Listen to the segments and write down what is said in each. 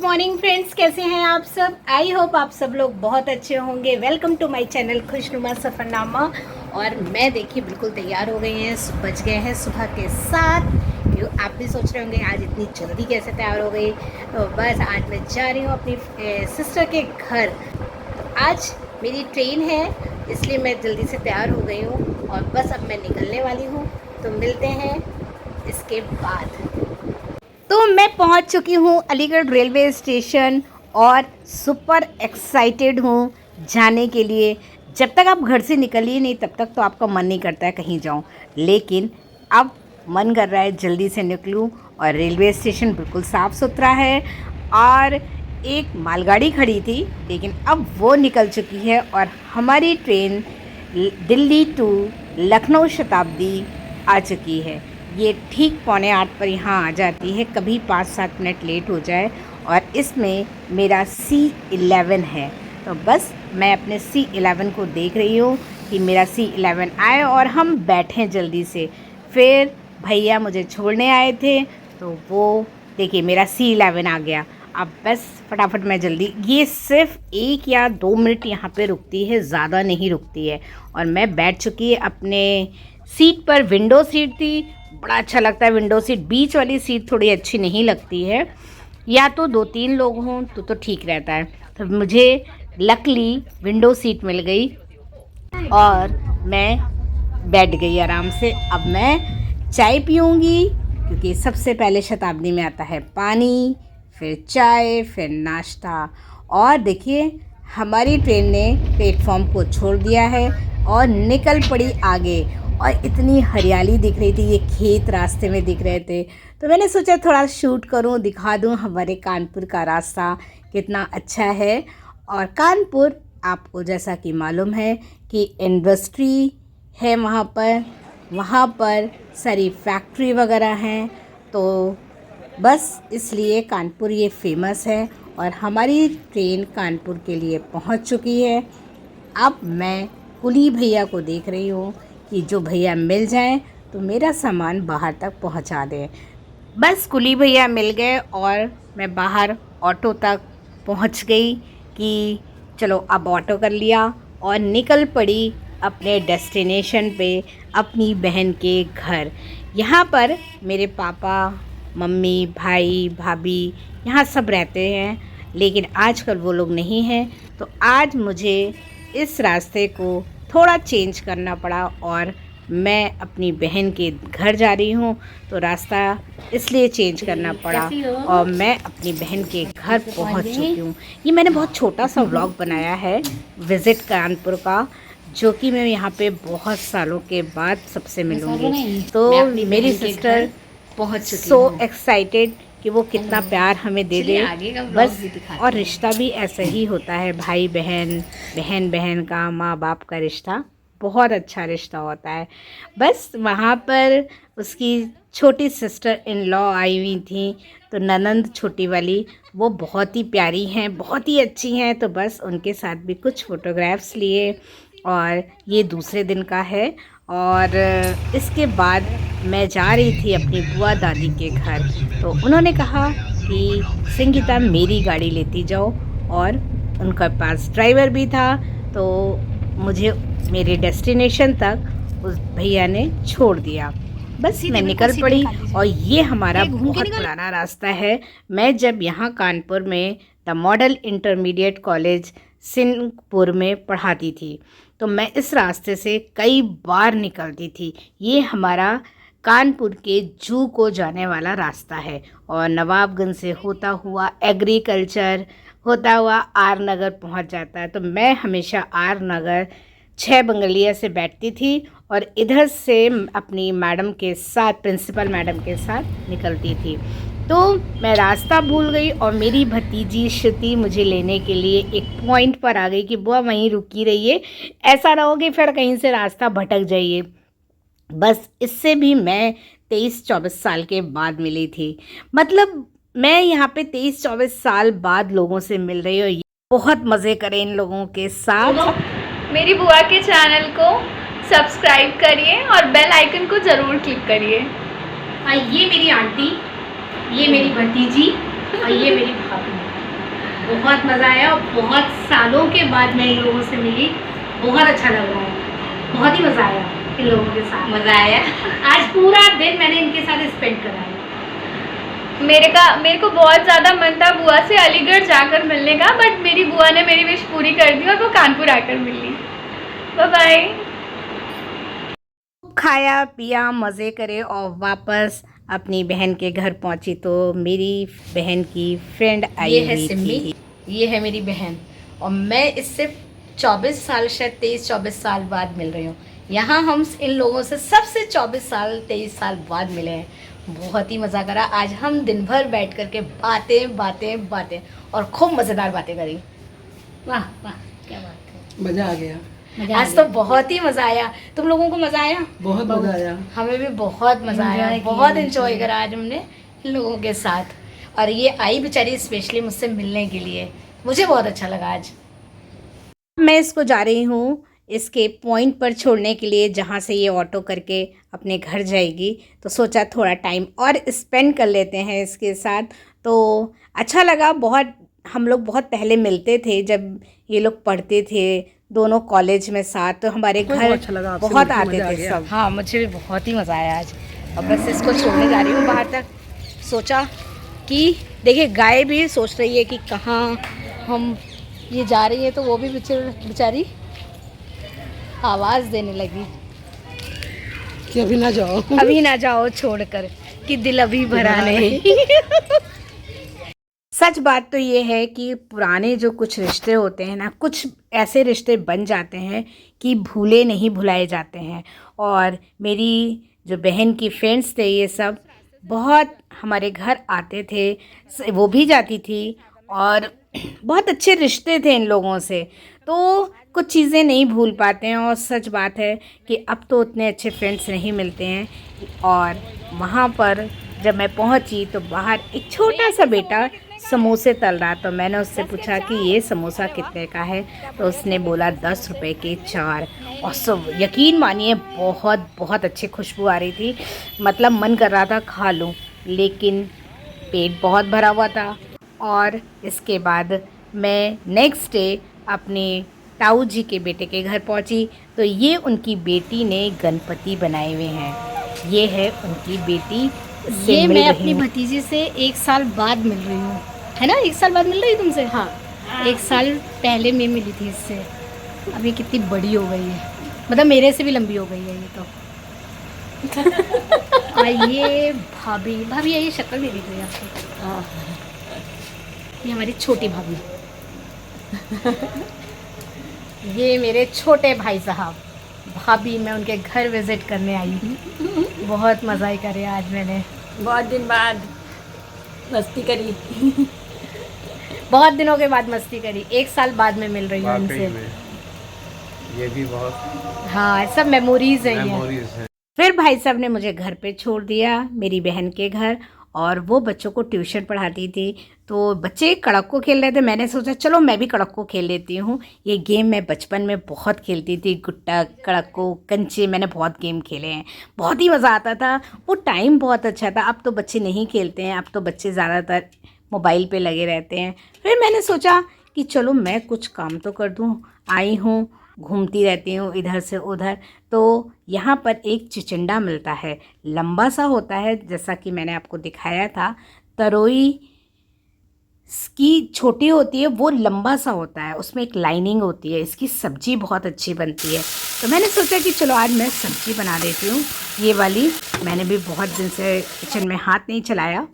Morning friends, कैसे हैं आप सब। आई होप आप सब लोग बहुत अच्छे होंगे। वेलकम टू माय चैनल खुशनुमा सफ़रनामा। और मैं देखिए बिल्कुल तैयार हो गई हैं, बज गए हैं सुबह के 7। आप भी सोच रहे होंगे आज इतनी जल्दी कैसे तैयार हो गई। तो बस आज मैं जा रही हूँ अपनी सिस्टर के घर। तो आज मेरी ट्रेन है, इसलिए मैं जल्दी से तैयार हो गई हूँ और बस अब मैं निकलने वाली हूँ। तो मिलते हैं इसके बाद। तो मैं पहुंच चुकी हूं अलीगढ़ रेलवे स्टेशन और सुपर एक्साइटेड हूं जाने के लिए। जब तक आप घर से निकलिए नहीं तब तक तो आपका मन नहीं करता है कहीं जाऊं, लेकिन अब मन कर रहा है जल्दी से निकलूं। और रेलवे स्टेशन बिल्कुल साफ़ सुथरा है और एक मालगाड़ी खड़ी थी, लेकिन अब वो निकल चुकी है और हमारी ट्रेन दिल्ली टू लखनऊ शताब्दी आ चुकी है। ये ठीक 7:45 पर यहाँ आ जाती है, कभी 5-7 मिनट लेट हो जाए। और इसमें मेरा C11 है। तो बस मैं अपने C11 को देख रही हूँ कि मेरा C11 आए और हम बैठें जल्दी से। फिर भैया मुझे छोड़ने आए थे, तो वो देखिए मेरा C11 आ गया। अब बस फटाफट मैं जल्दी, ये सिर्फ 1 या 2 मिनट यहाँ पे रुकती है, ज़्यादा नहीं रुकती है। और मैं बैठ चुकी है अपने सीट पर। विंडो सीट थी, बड़ा अच्छा लगता है विंडो सीट। बीच वाली सीट थोड़ी अच्छी नहीं लगती है, या तो 2-3 लोग हों तो ठीक रहता है। तो मुझे लकली विंडो सीट मिल गई और मैं बैठ गई आराम से। अब मैं चाय पीऊँगी, क्योंकि सबसे पहले शताब्दी में आता है पानी, फिर चाय, फिर नाश्ता। और देखिए हमारी ट्रेन ने प्लेटफॉर्म को छोड़ दिया है और निकल पड़ी आगे। और इतनी हरियाली दिख रही थी, ये खेत रास्ते में दिख रहे थे, तो मैंने सोचा थोड़ा शूट करूं, दिखा दूं हमारे कानपुर का रास्ता कितना अच्छा है। और कानपुर आपको जैसा कि मालूम है कि इंडस्ट्री है वहाँ पर सारी फैक्ट्री वगैरह हैं, तो बस इसलिए कानपुर ये फेमस है। और हमारी ट्रेन कानपुर के लिए पहुँच चुकी है। अब मैं कुली भैया को देख रही हूँ कि जो भैया मिल जाएं तो मेरा सामान बाहर तक पहुंचा दें। बस कुली भैया मिल गए और मैं बाहर ऑटो तक पहुंच गई कि चलो अब ऑटो कर लिया और निकल पड़ी अपने डेस्टिनेशन पे, अपनी बहन के घर। यहाँ पर मेरे पापा, मम्मी, भाई, भाभी यहाँ सब रहते हैं, लेकिन आजकल वो लोग नहीं हैं। तो आज मुझे इस रास्ते को थोड़ा चेंज करना पड़ा और मैं अपनी बहन के घर जा रही हूँ। तो रास्ता इसलिए चेंज करना पड़ा और मैं अपनी बहन के घर पहुँच चुकी हूँ। ये मैंने बहुत छोटा सा व्लॉग बनाया है विज़िट कानपुर का, जो कि मैं यहाँ पे बहुत सालों के बाद सबसे मिलूँगी। तो मेरी सिस्टर पहुँच चुकी, सो एक्साइटेड कि वो कितना प्यार हमें दे दे बस। और रिश्ता भी ऐसा ही होता है, भाई बहन, बहन बहन का, माँ बाप का रिश्ता बहुत अच्छा रिश्ता होता है। बस वहाँ पर उसकी छोटी सिस्टर इन लॉ आई हुई थी, तो ननंद छोटी वाली, वो बहुत ही प्यारी हैं, बहुत ही अच्छी हैं। तो बस उनके साथ भी कुछ फ़ोटोग्राफ्स लिए। और ये दूसरे दिन का है। और इसके बाद मैं जा रही थी अपनी बुआ दादी के घर। तो उन्होंने कहा कि संगीता मेरी गाड़ी लेती जाओ, और उनका पास ड्राइवर भी था, तो मुझे मेरे डेस्टिनेशन तक उस भैया ने छोड़ दिया। बस मैं निकल पड़ी। और ये हमारा बहुत पुराना रास्ता है। मैं जब यहाँ कानपुर में the model intermediate college Singhpur में पढ़ाती थी, तो मैं इस रास्ते से कई बार निकलती थी। ये हमारा कानपुर के जू को जाने वाला रास्ता है। और नवाबगंज से होता हुआ एग्रीकल्चर होता हुआ आर नगर पहुँच जाता है। तो मैं हमेशा आर नगर 6 बंगलिया से बैठती थी और इधर से अपनी मैडम के साथ, प्रिंसिपल मैडम के साथ निकलती थी। तो मैं रास्ता भूल गई और मेरी भतीजी श्रुति मुझे लेने के लिए एक पॉइंट पर आ गई कि बुआ वहीं रुकी रहिए, ऐसा ना हो कि फिर कहीं से रास्ता भटक जाइए। बस इससे भी मैं 23-24 साल के बाद मिली थी। मतलब मैं यहाँ पे 23-24 साल बाद लोगों से मिल रही हूँ। बहुत मज़े करें इन लोगों के साथ। मेरी बुआ के चैनल को सब्सक्राइब करिए और बेल आइकन को ज़रूर क्लिक करिए। ये मेरी आंटी, ये मेरी भतीजी और ये मेरी भाभी। बहुत मज़ा आया और बहुत सालों के बाद मैं इन लोगों से मिली। बहुत अच्छा लग रहा है, बहुत ही मज़ा आया इन लोगों के साथ। मज़ा आया। आज पूरा दिन मैंने इनके साथ स्पेंड करा है। मेरे को बहुत ज़्यादा मन था बुआ से अलीगढ़ जाकर मिलने का, बट मेरी बुआ ने मेरी विश पूरी कर दी और वो कानपुर आकर मिली। Bye bye. खाया पिया मज़े करे और वापस अपनी बहन के घर पहुंची तो मेरी बहन की फ्रेंड आई हुई थी। ये है मेरी बहन और मैं इससे 24 साल, शायद 23-24 साल बाद मिल रही हूँ। यहाँ हम इन लोगों से सबसे 24 साल 23 साल बाद मिले हैं। बहुत ही मज़ा करा। आज हम दिन भर बैठ करके बातें और खूब मज़ेदार बातें करी। वाह वाह, क्या बात है, मज़ा आ गया। आज तो बहुत ही मज़ा आया। तुम लोगों को मज़ा आया? बहुत मज़ा आया। हमें भी बहुत मज़ा आया, बहुत एंजॉय करा आज हमने इन लोगों के साथ। और ये आई बेचारी स्पेशली मुझसे मिलने के लिए, मुझे बहुत अच्छा लगा आज। मैं इसको जा रही हूँ इसके पॉइंट पर छोड़ने के लिए जहाँ से ये ऑटो करके अपने घर जाएगी। तो सोचा थोड़ा टाइम और स्पेंड कर लेते हैं इसके साथ। तो अच्छा लगा बहुत। हम लोग बहुत पहले मिलते थे जब ये लोग पढ़ते थे दोनों कॉलेज में साथ, तो हमारे घर अच्छा लगा, बहुत आते थे सब। हाँ, मुझे भी बहुत ही मज़ा आया आज। और बस इसको छोड़ने जा रही हूँ बाहर तक। सोचा कि देखिए गाय भी सोच रही है कि कहाँ हम ये जा रही है, तो वो भी बेचारी आवाज़ देने लगी कि अभी ना जाओ, अभी ना जाओ छोड़कर, कि दिल अभी भरा नहीं। सच बात तो ये है कि पुराने जो कुछ रिश्ते होते हैं ना, कुछ ऐसे रिश्ते बन जाते हैं कि भूले नहीं भुलाए जाते हैं। और मेरी जो बहन की फ्रेंड्स थे ये सब बहुत हमारे घर आते थे, वो भी जाती थी और बहुत अच्छे रिश्ते थे इन लोगों से। तो कुछ चीज़ें नहीं भूल पाते हैं। और सच बात है कि अब तो उतने अच्छे फ्रेंड्स नहीं मिलते हैं। और वहाँ पर जब मैं पहुँची तो बाहर एक छोटा सा बेटा समोसे तल रहा। तो मैंने उससे पूछा कि ये समोसा कितने का है, तो उसने बोला 10 रुपए के 4। और सब यकीन मानिए बहुत बहुत अच्छी खुशबू आ रही थी, मतलब मन कर रहा था खा लूँ, लेकिन पेट बहुत भरा हुआ था। और इसके बाद मैं नेक्स्ट डे अपने ताऊ जी के बेटे के घर पहुंची। तो ये उनकी बेटी ने गणपति बनाए हुए हैं। ये है उनकी बेटी। ये मैं अपनी भतीजी से 1 साल बाद मिल रही हूँ, है ना? 1 साल बाद मिल रही तुमसे? हाँ, 1 साल पहले मैं मिली थी इससे। अब ये कितनी बड़ी हो गई है, मतलब मेरे से भी लंबी हो गई है ये तो। और ये भाभी ये शक्ल नहीं दिख रही आपको? ये हमारी छोटी भाभी। ये मेरे छोटे भाई साहब। भाभी मैं उनके घर विज़िट करने आई हूँ। बहुत मज़ा ही करे आज मैंने, बहुत दिन बाद मस्ती करी। बहुत दिनों के बाद मस्ती करी। 1 साल बाद मैं मिल रही हूँ उनसे। ये भी बहुत हाँ, सब मेमोरीज हैं ये। मेमोरीज हैं। फिर भाई साहब ने मुझे घर पे छोड़ दिया, मेरी बहन के घर। और वो बच्चों को ट्यूशन पढ़ाती थी। तो बच्चे कड़क्को खेल रहे थे, मैंने सोचा चलो मैं भी कड़क्को खेल लेती हूँ। ये गेम मैं बचपन में बहुत खेलती थी, गुट्टा, कड़क्को, कंचे, मैंने बहुत गेम खेले हैं। बहुत ही मज़ा आता था, वो टाइम बहुत अच्छा था। अब तो बच्चे नहीं खेलते हैं, अब तो बच्चे ज़्यादातर मोबाइल पे लगे रहते हैं। फिर मैंने सोचा कि चलो मैं कुछ काम तो कर दूँ। आई हूँ, घूमती रहती हूँ इधर से उधर। तो यहाँ पर एक चिचिंडा मिलता है, लंबा सा होता है, जैसा कि मैंने आपको दिखाया था। तरोई की छोटी होती है, वो लंबा सा होता है, उसमें एक लाइनिंग होती है। इसकी सब्ज़ी बहुत अच्छी बनती है। तो मैंने सोचा कि चलो आज मैं सब्ज़ी बना देती हूँ ये वाली। मैंने भी बहुत दिन से किचन में हाथ नहीं चलाया,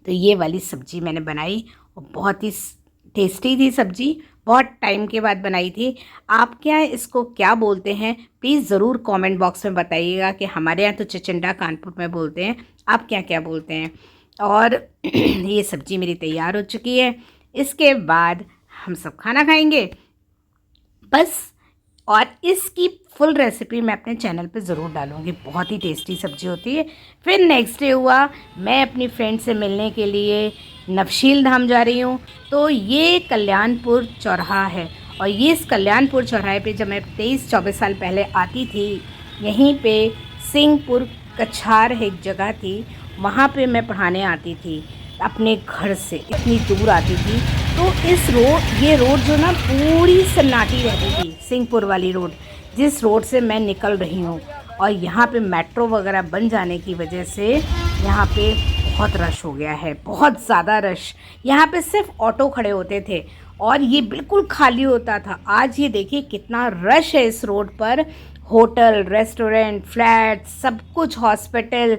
तो ये वाली सब्ज़ी मैंने बनाई और बहुत ही टेस्टी थी सब्ज़ी। बहुत टाइम के बाद बनाई थी। आप क्या इसको क्या बोलते हैं प्लीज़ ज़रूर कमेंट बॉक्स में बताइएगा कि हमारे यहाँ तो चिचिंडा कानपुर में बोलते हैं, आप क्या क्या बोलते हैं। और ये सब्ज़ी मेरी तैयार हो चुकी है। इसके बाद हम सब खाना खाएंगे बस। और इसकी फुल रेसिपी मैं अपने चैनल पे ज़रूर डालूँगी, बहुत ही टेस्टी सब्ज़ी होती है। फिर नेक्स्ट डे हुआ, मैं अपनी फ्रेंड से मिलने के लिए नवशील धाम जा रही हूँ। तो ये कल्याणपुर चौराहा है और ये इस कल्याणपुर चौराहे पे जब मैं 23-24 साल पहले आती थी, यहीं पे सिंहपुर कछार है एक जगह थी, वहाँ पे मैं पढ़ाने आती थी अपने घर से, इतनी दूर आती थी। तो ये रोड जो ना पूरी सन्नाटी रहती थी, सिंहपुर वाली रोड, जिस रोड से मैं निकल रही हूँ। और यहाँ पे मेट्रो वगैरह बन जाने की वजह से यहाँ पे बहुत रश हो गया है, बहुत ज़्यादा रश। यहाँ पे सिर्फ ऑटो खड़े होते थे और ये बिल्कुल खाली होता था। आज ये देखिए कितना रश है इस रोड पर। होटल, रेस्टोरेंट, फ्लैट, सब कुछ, हॉस्पिटल,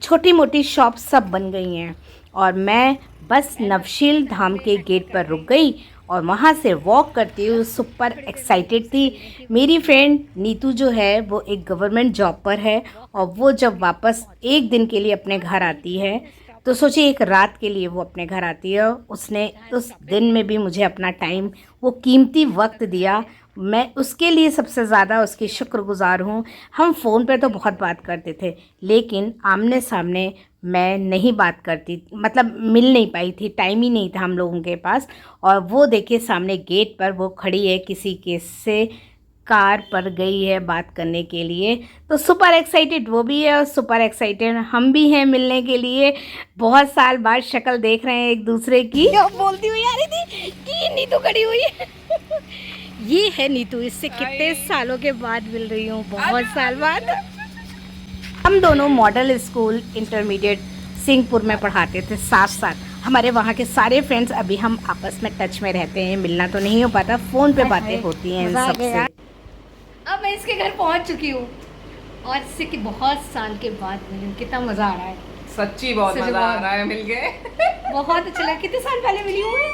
छोटी मोटी शॉप सब बन गई हैं। और मैं बस नवशील धाम के गेट पर रुक गई और वहाँ से वॉक करती हुई सुपर एक्साइटेड थी। मेरी फ्रेंड नीतू जो है वो एक गवर्नमेंट जॉब पर है और वो जब वापस एक दिन के लिए अपने घर आती है तो सोचिए एक रात के लिए वो अपने घर आती है। उसने उस दिन में भी मुझे अपना टाइम, वो कीमती वक्त दिया। मैं उसके लिए सबसे ज़्यादा उसकी शुक्रगुज़ार हूँ। हम फ़ोन पे तो बहुत बात करते थे लेकिन आमने सामने मैं नहीं बात करती, मतलब मिल नहीं पाई थी, टाइम ही नहीं था हम लोगों के पास। और वो देखिए सामने गेट पर वो खड़ी है, किसी के से कार पर गई है बात करने के लिए। तो सुपर एक्साइटेड वो भी है और सुपर एक्साइटेड हम भी हैं मिलने के लिए। बहुत साल बाद शक्ल देख रहे हैं एक दूसरे की। बोलती हुई आ रही थी कि नीतू खड़ी हुई है। ये है नीतू, इससे कितने सालों के बाद मिल रही हूँ, बहुत साल बाद। हम दोनों मॉडल स्कूल इंटरमीडिएट सिंहपुर में पढ़ाते थे साथ साथ। हमारे वहाँ के सारे फ्रेंड्स अभी हम आपस में टच में रहते हैं, मिलना तो नहीं हो पाता, फ़ोन पे बातें होती हैं इन सबसे। अब मैं इसके घर पहुँच चुकी हूँ और इससे कि बहुत साल के बाद मिली हूँ। कितना मज़ा आ रहा है, सच्ची बहुत मजा आ रहा है मिल के। बहुत अच्छा लगा। कितने साल पहले मिली हूँ मैं?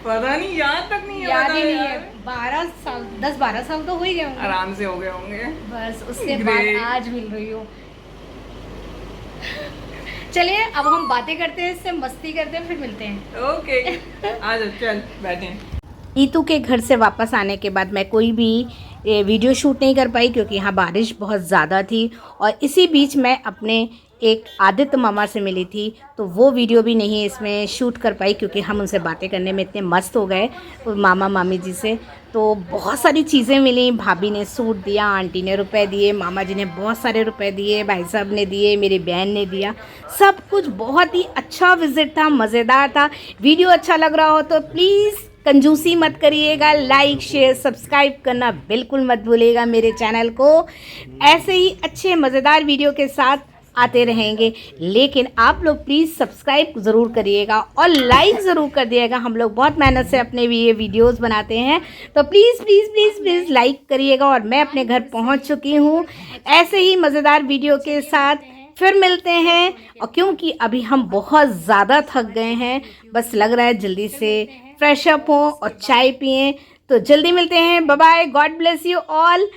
पता नहीं, याद तक नहीं है, याद ही नहीं है। 12 साल, 10-12 साल तो हो ही गए होंगे, आराम से हो गए होंगे। बस उसके बाद आज मिल रही हूँ। चलिए अब हम बातें करते हैं, इससे मस्ती करते हैं, फिर मिलते हैं। ओके आ जाओ, चल बैठे। नीतू के घर से वापस आने के बाद मैं कोई भी वीडियो शूट नहीं कर पाई क्योंकि यहाँ बारिश बहुत ज़्यादा थी। और इसी बीच मैं अपने एक आदित्य मामा से मिली थी तो वो वीडियो भी नहीं इसमें शूट कर पाई क्योंकि हम उनसे बातें करने में इतने मस्त हो गए मामा मामी जी से। तो बहुत सारी चीज़ें मिली, भाभी ने सूट दिया, आंटी ने रुपए दिए, मामा जी ने बहुत सारे रुपए दिए, भाई साहब ने दिए, मेरी बहन ने दिया। सब कुछ बहुत ही अच्छा विज़िट था, मज़ेदार था। वीडियो अच्छा लग रहा हो तो प्लीज़ कंजूसी मत करिएगा, लाइक शेयर सब्सक्राइब करना बिल्कुल मत भूलिएगा मेरे चैनल को। ऐसे ही अच्छे मज़ेदार वीडियो के साथ आते रहेंगे, लेकिन आप लोग प्लीज़ सब्सक्राइब ज़रूर करिएगा और लाइक ज़रूर कर दिएगा। हम लोग बहुत मेहनत से अपने भी ये वीडियोज़ बनाते हैं तो please please please please like करिएगा। और मैं अपने घर पहुंच चुकी हूँ ऐसे ही मज़ेदार वीडियो के साथ। फिर मिलते हैं और क्योंकि अभी हम बहुत ज़्यादा थक गए हैं, बस लग रहा है जल्दी से फ्रेश अप हों और चाय पिएं। तो जल्दी मिलते हैं। Bye bye, God bless you all